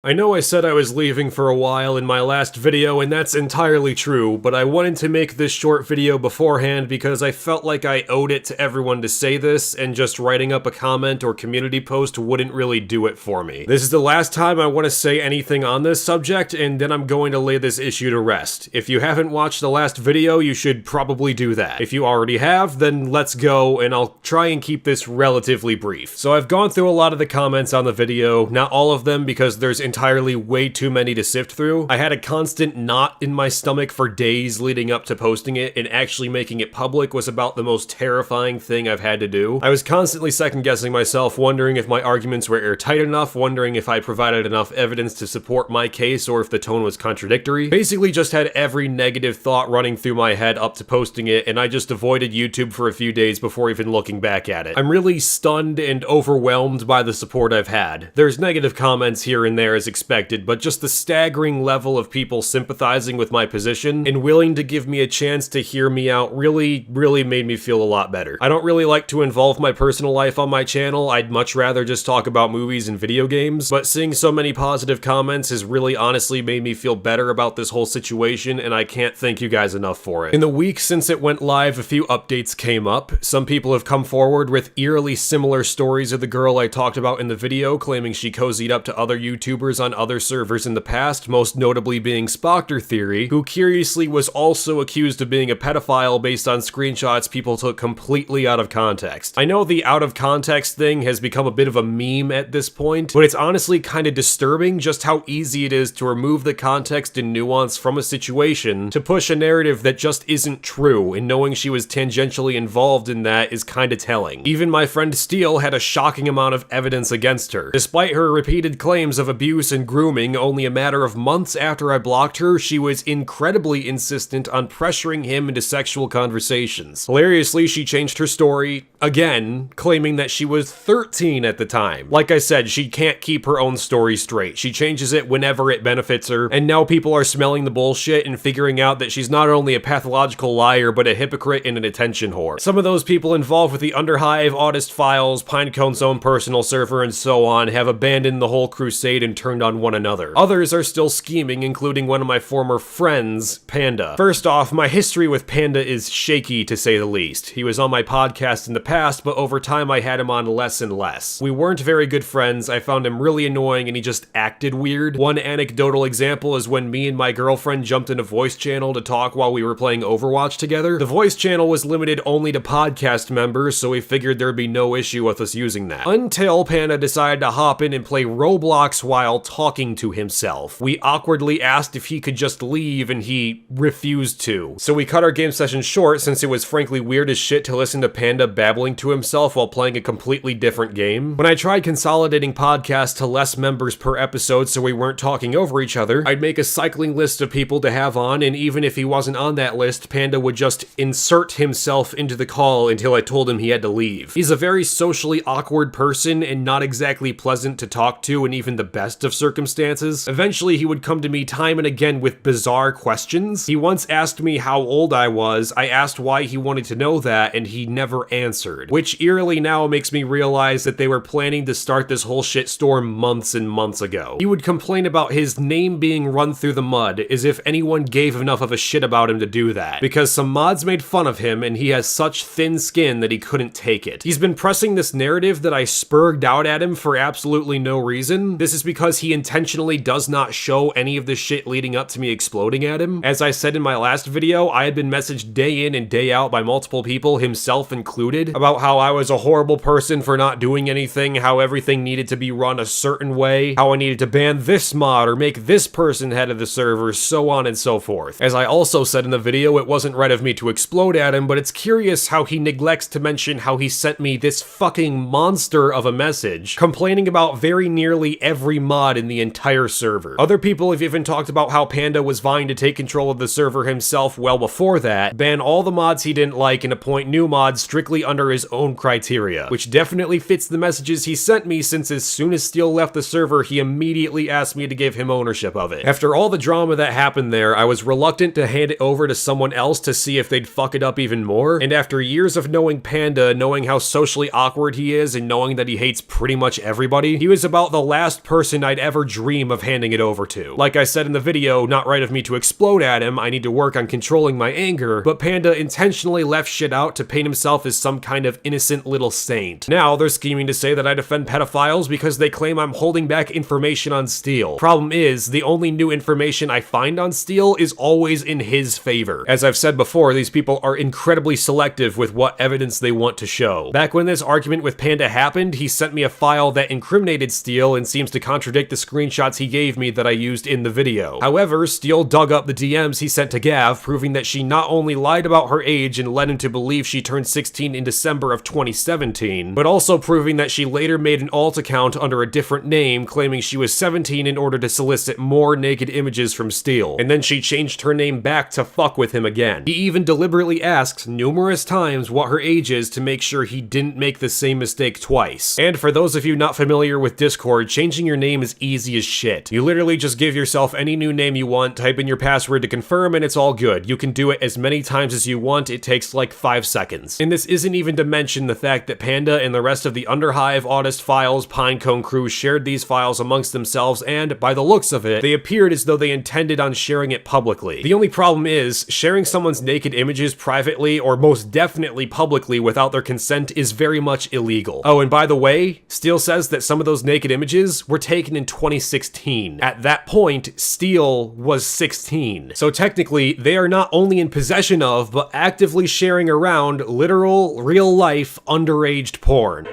I know I said I was leaving for a while in my last video, and that's entirely true, but I wanted to make this short video beforehand because I felt like I owed it to everyone to say this, and just writing up a comment or community post wouldn't really do it for me. This is the last time I want to say anything on this subject, and then I'm going to lay this issue to rest. If you haven't watched the last video, you should probably do that. If you already have, then let's go, and I'll try and keep this relatively brief. So I've gone through a lot of the comments on the video, not all of them because there's entirely way too many to sift through. I had a constant knot in my stomach for days leading up to posting it, and actually making it public was about the most terrifying thing I've had to do. I was constantly second-guessing myself, wondering if my arguments were airtight enough, wondering if I provided enough evidence to support my case or if the tone was contradictory. Basically just had every negative thought running through my head up to posting it, and I just avoided YouTube for a few days before even looking back at it. I'm really stunned and overwhelmed by the support I've had. There's negative comments here and there as expected, but just the staggering level of people sympathizing with my position and willing to give me a chance to hear me out really made me feel a lot better. I don't really like to involve my personal life on my channel. I'd much rather just talk about movies and video games, but seeing so many positive comments has really honestly made me feel better about this whole situation, and I can't thank you guys enough for it. In the week since it went live, a few updates came up. Some people have come forward with eerily similar stories of the girl I talked about in the video, claiming she cozied up to other YouTubers on other servers in the past, most notably being Spoctor Theory, who curiously was also accused of being a pedophile based on screenshots people took completely out of context. I know the out of context thing has become a bit of a meme at this point, but it's honestly kind of disturbing just how easy it is to remove the context and nuance from a situation to push a narrative that just isn't true, and knowing she was tangentially involved in that is kind of telling. Even my friend Steele had a shocking amount of evidence against her. Despite her repeated claims of abuse and grooming, only a matter of months after I blocked her, she was incredibly insistent on pressuring him into sexual conversations. Hilariously, she changed her story again, claiming that she was 13 at the time. Like I said, she can't keep her own story straight. She changes it whenever it benefits her, and now people are smelling the bullshit and figuring out that she's not only a pathological liar, but a hypocrite and an attention whore. Some of those people involved with the Underhive, Autist Files, Pinecone's own personal server, and so on have abandoned the whole crusade and turned on one another. Others are still scheming, including one of my former friends, Panda. First off, my history with Panda is shaky to say the least. He was on my podcast in the past, but over time I had him on less and less. We weren't very good friends, I found him really annoying, and he just acted weird. One anecdotal example is when me and my girlfriend jumped in a voice channel to talk while we were playing Overwatch together. The voice channel was limited only to podcast members, so we figured there'd be no issue with us using that. Until Panda decided to hop in and play Roblox while talking to himself. We awkwardly asked if he could just leave, and he refused to. So we cut our game session short since it was frankly weird as shit to listen to Panda babbling to himself while playing a completely different game. When I tried consolidating podcasts to less members per episode so we weren't talking over each other, I'd make a cycling list of people to have on, and even if he wasn't on that list, Panda would just insert himself into the call until I told him he had to leave. He's a very socially awkward person and not exactly pleasant to talk to in even the best of circumstances. Eventually, he would come to me time and again with bizarre questions. He once asked me how old I was. I asked why he wanted to know that, and he never answered, which eerily now makes me realize that they were planning to start this whole shitstorm months and months ago. He would complain about his name being run through the mud, as if anyone gave enough of a shit about him to do that, because some mods made fun of him and he has such thin skin that he couldn't take it. He's been pressing this narrative that I spurged out at him for absolutely no reason. This is because he intentionally does not show any of the shit leading up to me exploding at him. As I said in my last video, I had been messaged day in and day out by multiple people, himself included, about how I was a horrible person for not doing anything, how everything needed to be run a certain way, how I needed to ban this mod or make this person head of the server, so on and so forth. As I also said in the video, it wasn't right of me to explode at him, but it's curious how he neglects to mention how he sent me this fucking monster of a message, complaining about very nearly every mod in the entire server. Other people have even talked about how Panda was vying to take control of the server himself well before that, ban all the mods he didn't like, and appoint new mods strictly under his own criteria, which definitely fits the messages he sent me, since as soon as Steele left the server, he immediately asked me to give him ownership of it. After all the drama that happened there, I was reluctant to hand it over to someone else to see if they'd fuck it up even more, and after years of knowing Panda, knowing how socially awkward he is, and knowing that he hates pretty much everybody, he was about the last person I'd I'd ever dream of handing it over to. Like I said in the video, not right of me to explode at him, I need to work on controlling my anger, but Panda intentionally left shit out to paint himself as some kind of innocent little saint. Now they're scheming to say that I defend pedophiles because they claim I'm holding back information on Steele. Problem is, the only new information I find on Steele is always in his favor. As I've said before, these people are incredibly selective with what evidence they want to show. Back when this argument with Panda happened, he sent me a file that incriminated Steele and seems to contradict the screenshots he gave me that I used in the video. However, Steele dug up the DMs he sent to Gav, proving that she not only lied about her age and led him to believe she turned 16 in December of 2017, but also proving that she later made an alt account under a different name, claiming she was 17 in order to solicit more naked images from Steele. And then she changed her name back to fuck with him again. He even deliberately asked numerous times what her age is to make sure he didn't make the same mistake twice. And for those of you not familiar with Discord, changing your name is easy as shit. You literally just give yourself any new name you want, type in your password to confirm, and it's all good. You can do it as many times as you want, it takes like 5 seconds. And this isn't even to mention the fact that Panda and the rest of the Underhive, Autist Files, Pinecone crew shared these files amongst themselves, and by the looks of it, they appeared as though they intended on sharing it publicly. The only problem is, sharing someone's naked images privately, or most definitely publicly without their consent, is very much illegal. Oh, and by the way, Steele says that some of those naked images were taken in 2016. At that point, Steele was 16. So technically, they are not only in possession of, but actively sharing around literal, real-life, underaged porn.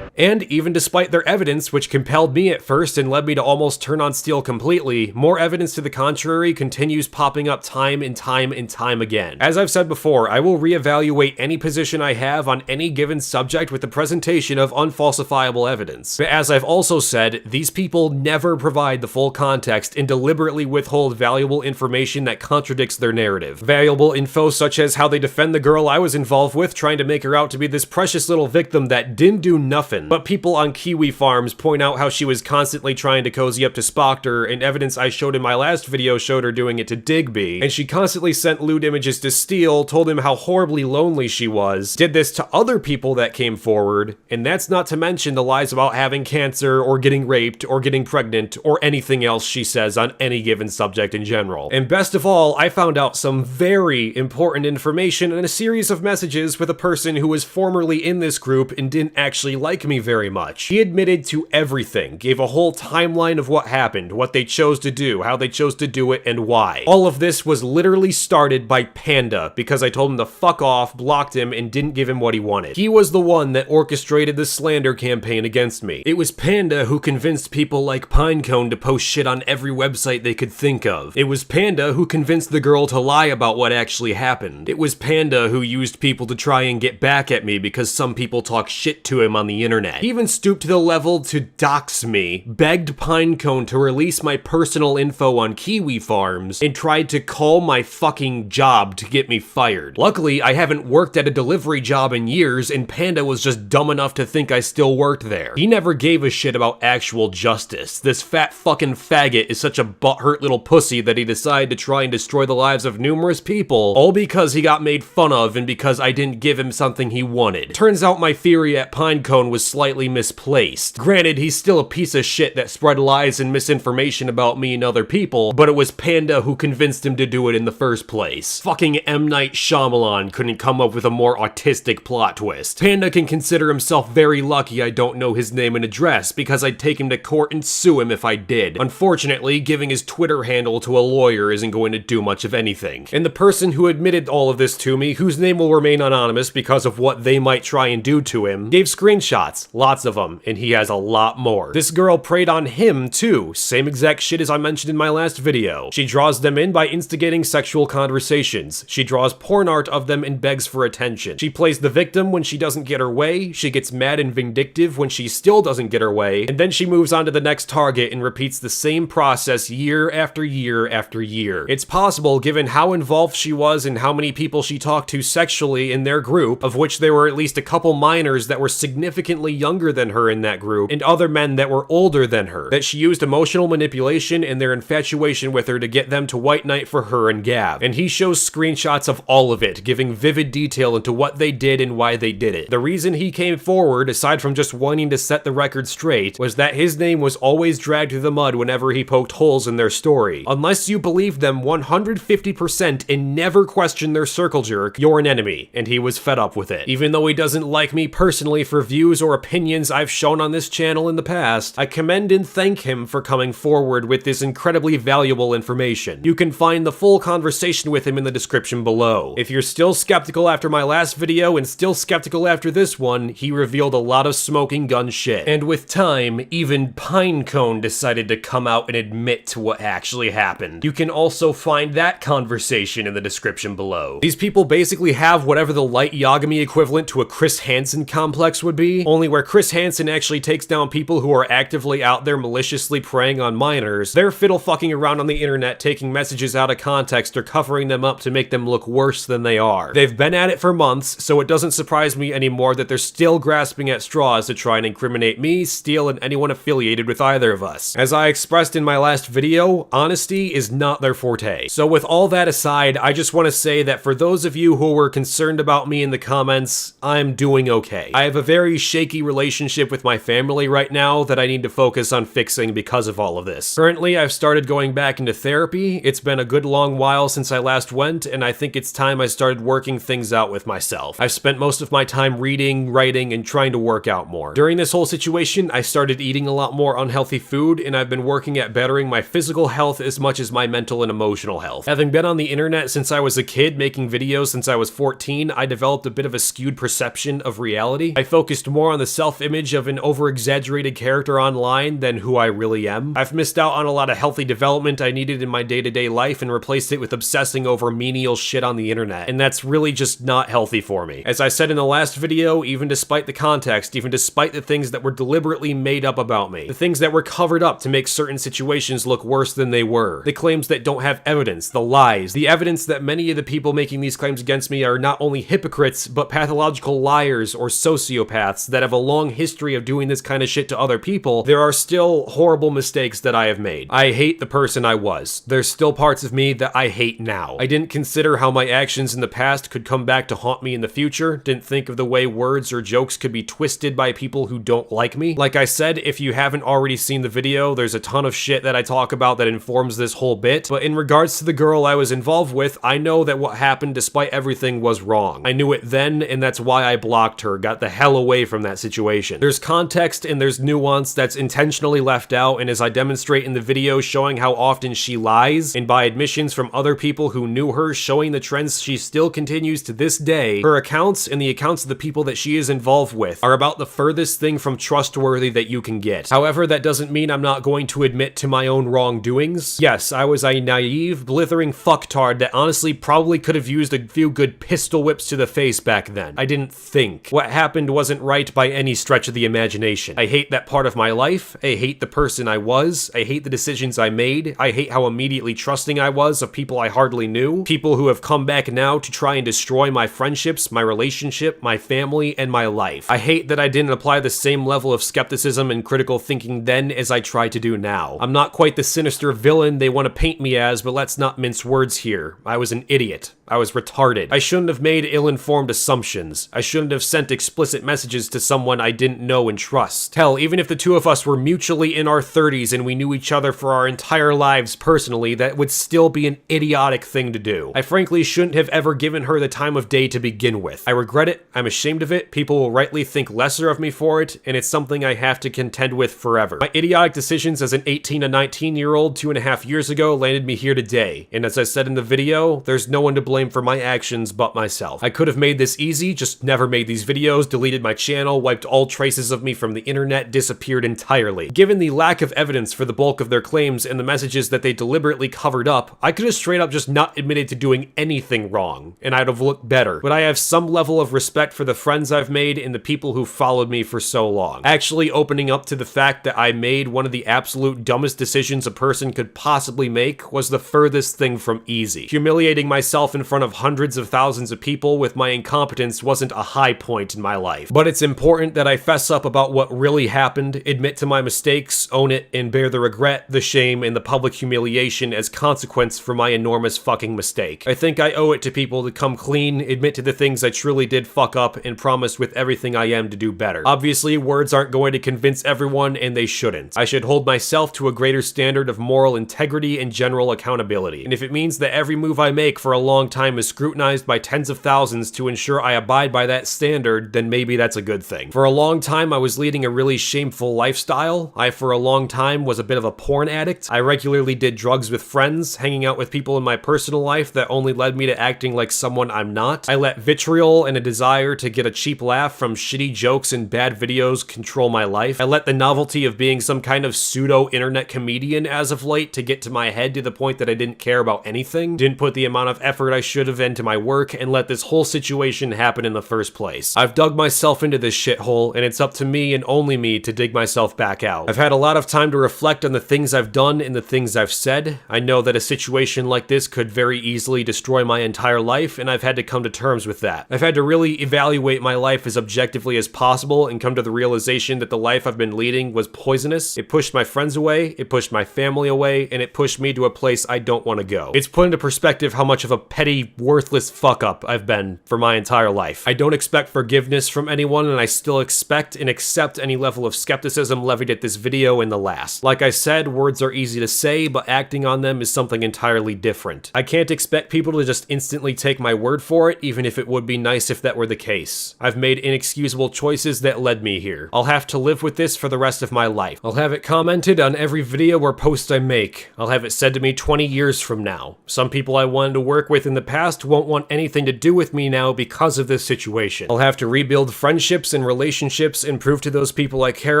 And even despite their evidence, which compelled me at first and led me to almost turn on Steele completely, more evidence to the contrary continues popping up time and time and time again. As I've said before, I will reevaluate any position I have on any given subject with the presentation of unfalsifiable evidence. But as I've also said, these people never provide the full context and deliberately withhold valuable information that contradicts their narrative. Valuable info such as how they defend the girl I was involved with, trying to make her out to be this precious little victim that didn't do nothing. But people on Kiwi Farms point out how she was constantly trying to cozy up to Spoctor, and evidence I showed in my last video showed her doing it to Digby, and she constantly sent lewd images to Steele, told him how horribly lonely she was, did this to other people that came forward, and that's not to mention the lies about having cancer, or getting raped, or getting pregnant, or anything else she says on any given subject in general. And best of all, I found out some very important information in a series of messages with a person who was formerly in this group and didn't actually like me very much. He admitted to everything, gave a whole timeline of what happened, what they chose to do, how they chose to do it, and why. All of this was literally started by Panda, because I told him to fuck off, blocked him, and didn't give him what he wanted. He was the one that orchestrated the slander campaign against me. It was Panda who convinced people like Pinecone to post shit on every website they could think of. It was Panda who convinced the girl to lie about what actually happened. It was Panda who used people to try and get back at me because some people talk shit to him on the internet. He even stooped to the level to dox me, begged Pinecone to release my personal info on Kiwi Farms, and tried to call my fucking job to get me fired. Luckily, I haven't worked at a delivery job in years, and Panda was just dumb enough to think I still worked there. He never gave a shit about actual justice. This fat fucking faggot is such a butthurt little pussy that he decided to try and destroy the lives of numerous people, all because he got made fun of and because I didn't give him something he wanted. Turns out my theory at Pinecone was slightly misplaced. Granted, he's still a piece of shit that spread lies and misinformation about me and other people, but it was Panda who convinced him to do it in the first place. Fucking M. Night Shyamalan couldn't come up with a more autistic plot twist. Panda can consider himself very lucky I don't know his name and address, because I'd take him to court and sue him if I did. Unfortunately, giving his Twitter handle to a lawyer isn't going to do much of anything. And the person who admitted all of this to me, whose name will remain anonymous because of what they might try and do to him, gave screenshots, lots of them, and he has a lot more. This girl preyed on him too, same exact shit as I mentioned in my last video. She draws them in by instigating sexual conversations. She draws porn art of them and begs for attention. She plays the victim when she doesn't get her way, she gets mad and vindictive when she still doesn't get her way, and then she moves on to the next target and repeats the same process year after year after year. It's possible, given how involved she was and how many people she talked to sexually in their group, of which there were at least a couple minors that were significantly significantly younger than her in that group, and other men that were older than her, that she used emotional manipulation and their infatuation with her to get them to white knight for her and Gav. And he shows screenshots of all of it, giving vivid detail into what they did and why they did it. The reason he came forward, aside from just wanting to set the record straight, was that his name was always dragged through the mud whenever he poked holes in their story. Unless you believe them 150% and never question their circle jerk, you're an enemy, and he was fed up with it. Even though he doesn't like me personally for views or opinions I've shown on this channel in the past, I commend and thank him for coming forward with this incredibly valuable information. You can find the full conversation with him in the description below. If you're still skeptical after my last video and still skeptical after this one, he revealed a lot of smoking gun shit. And with time, even Pinecone decided to come out and admit to what actually happened. You can also find that conversation in the description below. These people basically have whatever the light Yagami equivalent to a Chris Hansen complex would be, only where Chris Hansen actually takes down people who are actively out there maliciously preying on minors, they're fiddle fucking around on the internet taking messages out of context or covering them up to make them look worse than they are. They've been at it for months, so it doesn't surprise me anymore that they're still grasping at straws to try and incriminate me, Steele, and anyone affiliated with either of us. As I expressed in my last video, honesty is not their forte. So with all that aside, I just want to say that for those of you who were concerned about me in the comments, I'm doing okay. I have a very shaky relationship with my family right now that I need to focus on fixing because of all of this. Currently, I've started going back into therapy. It's been a good long while since I last went, and I think it's time I started working things out with myself. I've spent most of my time reading, writing, and trying to work out more. During this whole situation, I started eating a lot more unhealthy food, and I've been working at bettering my physical health as much as my mental and emotional health. Having been on the internet since I was a kid, making videos since I was 14, I developed a bit of a skewed perception of reality. I focused more on the self-image of an over-exaggerated character online than who I really am. I've missed out on a lot of healthy development I needed in my day-to-day life and replaced it with obsessing over menial shit on the internet, and that's really just not healthy for me. As I said in the last video, even despite the context, even despite the things that were deliberately made up about me, the things that were covered up to make certain situations look worse than they were, the claims that don't have evidence, the lies, the evidence that many of the people making these claims against me are not only hypocrites, but pathological liars or sociopaths that have a long history of doing this kind of shit to other people, there are still horrible mistakes that I have made. I hate the person I was. There's still parts of me that I hate now. I didn't consider how my actions in the past could come back to haunt me in the future, didn't think of the way words or jokes could be twisted by people who don't like me. Like I said, if you haven't already seen the video, there's a ton of shit that I talk about that informs this whole bit, but in regards to the girl I was involved with, I know that what happened despite everything was wrong. I knew it then, and that's why I blocked her, got the hell away from that situation. There's context and there's nuance that's intentionally left out, and as I demonstrate in the video showing how often she lies, and by admissions from other people who knew her showing the trends she still continues to this day, her accounts and the accounts of the people that she is involved with are about the furthest thing from trustworthy that you can get. However, that doesn't mean I'm not going to admit to my own wrongdoings. Yes, I was a naive, blithering fucktard that honestly probably could have used a few good pistol whips to the face back then. I didn't think. What happened wasn't right by any stretch of the imagination. I hate that part of my life. I hate the person I was. I hate the decisions I made. I hate how immediately trusting I was of people I hardly knew. People who have come back now to try and destroy my friendships, my relationship, my family, and my life. I hate that I didn't apply the same level of skepticism and critical thinking then as I try to do now. I'm not quite the sinister villain they want to paint me as, but let's not mince words here. I was an idiot. I was retarded. I shouldn't have made ill-informed assumptions. I shouldn't have sent explicit messages to someone I didn't know and trust. Hell, even if the two of us were mutually in our 30s and we knew each other for our entire lives personally, that would still be an idiotic thing to do. I frankly shouldn't have ever given her the time of day to begin with. I regret it. I'm ashamed of it. People will rightly think lesser of me for it, and it's something I have to contend with forever. My idiotic decisions as an 18 to 19-year-old 2.5 years ago landed me here today, and as I said in the video, there's no one to blame for my actions but myself. I could have made this easy, just never made these videos, deleted my channel, wiped all traces of me from the internet, disappeared entirely. Given the lack of evidence for the bulk of their claims and the messages that they deliberately covered up, I could have straight up just not admitted to doing anything wrong, and I'd have looked better. But I have some level of respect for the friends I've made and the people who followed me for so long. Actually opening up to the fact that I made one of the absolute dumbest decisions a person could possibly make was the furthest thing from easy. Humiliating myself in front of hundreds of thousands of people with my incompetence wasn't a high point in my life. But it's important important that I fess up about what really happened, admit to my mistakes, own it, and bear the regret, the shame, and the public humiliation as consequence for my enormous fucking mistake. I think I owe it to people to come clean, admit to the things I truly did fuck up, and promise with everything I am to do better. Obviously, words aren't going to convince everyone, and they shouldn't. I should hold myself to a greater standard of moral integrity and general accountability. And if it means that every move I make for a long time is scrutinized by tens of thousands to ensure I abide by that standard, then maybe that's a good thing. For a long time, I was leading a really shameful lifestyle. I, for a long time, was a bit of a porn addict. I regularly did drugs with friends, hanging out with people in my personal life that only led me to acting like someone I'm not. I let vitriol and a desire to get a cheap laugh from shitty jokes and bad videos control my life. I let the novelty of being some kind of pseudo-internet comedian as of late to get to my head to the point that I didn't care about anything, didn't put the amount of effort I should have into my work, and let this whole situation happen in the first place. I've dug myself into this shithole, and it's up to me and only me to dig myself back out. I've had a lot of time to reflect on the things I've done and the things I've said. I know that a situation like this could very easily destroy my entire life, and I've had to come to terms with that. I've had to really evaluate my life as objectively as possible and come to the realization that the life I've been leading was poisonous. It pushed my friends away, it pushed my family away, and it pushed me to a place I don't want to go. It's put into perspective how much of a petty, worthless fuck-up I've been for my entire life. I don't expect forgiveness from anyone, and I still expect and accept any level of skepticism levied at this video in the last. Like I said, words are easy to say, but acting on them is something entirely different. I can't expect people to just instantly take my word for it, even if it would be nice if that were the case. I've made inexcusable choices that led me here. I'll have to live with this for the rest of my life. I'll have it commented on every video or post I make. I'll have it said to me 20 years from now. Some people I wanted to work with in the past won't want anything to do with me now because of this situation. I'll have to rebuild friendships and relationships and prove to those people I care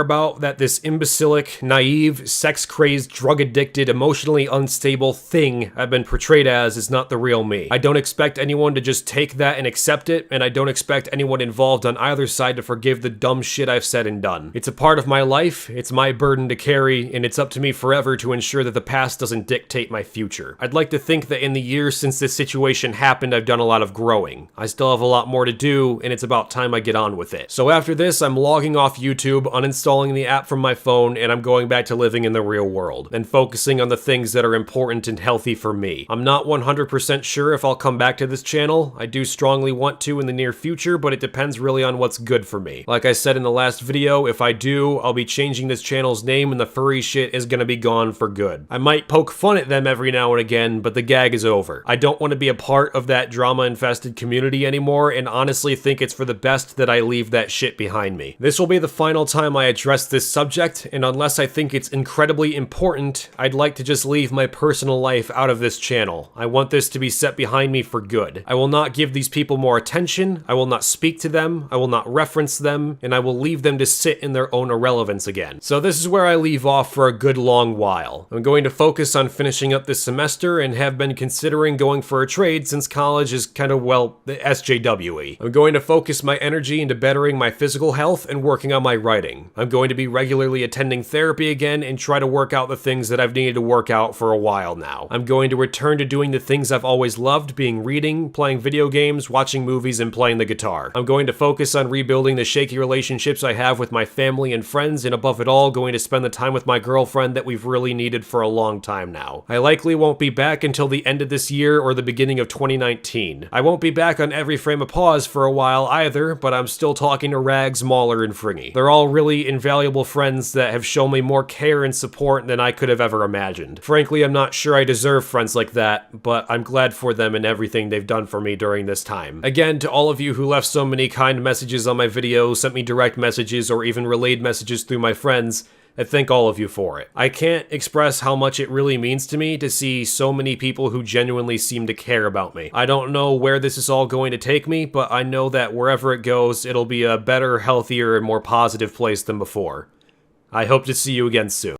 about that this imbecilic, naive, sex-crazed, drug-addicted, emotionally unstable thing I've been portrayed as is not the real me. I don't expect anyone to just take that and accept it, and I don't expect anyone involved on either side to forgive the dumb shit I've said and done. It's a part of my life, it's my burden to carry, and it's up to me forever to ensure that the past doesn't dictate my future. I'd like to think that in the years since this situation happened, I've done a lot of growing. I still have a lot more to do, and it's about time I get on with it. So after this, I'm logging off YouTube, uninstalling the app from my phone, and I'm going back to living in the real world, and focusing on the things that are important and healthy for me. I'm not 100% sure if I'll come back to this channel. I do strongly want to in the near future, but it depends really on what's good for me. Like I said in the last video, if I do, I'll be changing this channel's name and the furry shit is gonna be gone for good. I might poke fun at them every now and again, but the gag is over. I don't want to be a part of that drama-infested community anymore, and honestly think it's for the best that I leave that shit behind me. This will be the final time I address this subject, and unless I think it's incredibly important, I'd like to just leave my personal life out of this channel. I want this to be set behind me for good. I will not give these people more attention, I will not speak to them, I will not reference them, and I will leave them to sit in their own irrelevance again. So this is where I leave off for a good long while. I'm going to focus on finishing up this semester and have been considering going for a trade since college is kind of, well, SJW-y. I'm going to focus my energy into bettering my physical health and working on my writing. I'm going to be regularly attending therapy again and try to work out the things that I've needed to work out for a while now. I'm going to return to doing the things I've always loved, being reading, playing video games, watching movies, and playing the guitar. I'm going to focus on rebuilding the shaky relationships I have with my family and friends, and above it all, going to spend the time with my girlfriend that we've really needed for a long time now. I likely won't be back until the end of this year or the beginning of 2019. I won't be back on Every Frame of Pause for a while either, but I'm still talking to Rags, Mauler, and Fringy. They're all really invaluable friends that have shown me more care and support than I could have ever imagined. Frankly, I'm not sure I deserve friends like that, but I'm glad for them and everything they've done for me during this time. Again, to all of you who left so many kind messages on my videos, sent me direct messages, or even relayed messages through my friends, I thank all of you for it. I can't express how much it really means to me to see so many people who genuinely seem to care about me. I don't know where this is all going to take me, but I know that wherever it goes, it'll be a better, healthier, and more positive place than before. I hope to see you again soon.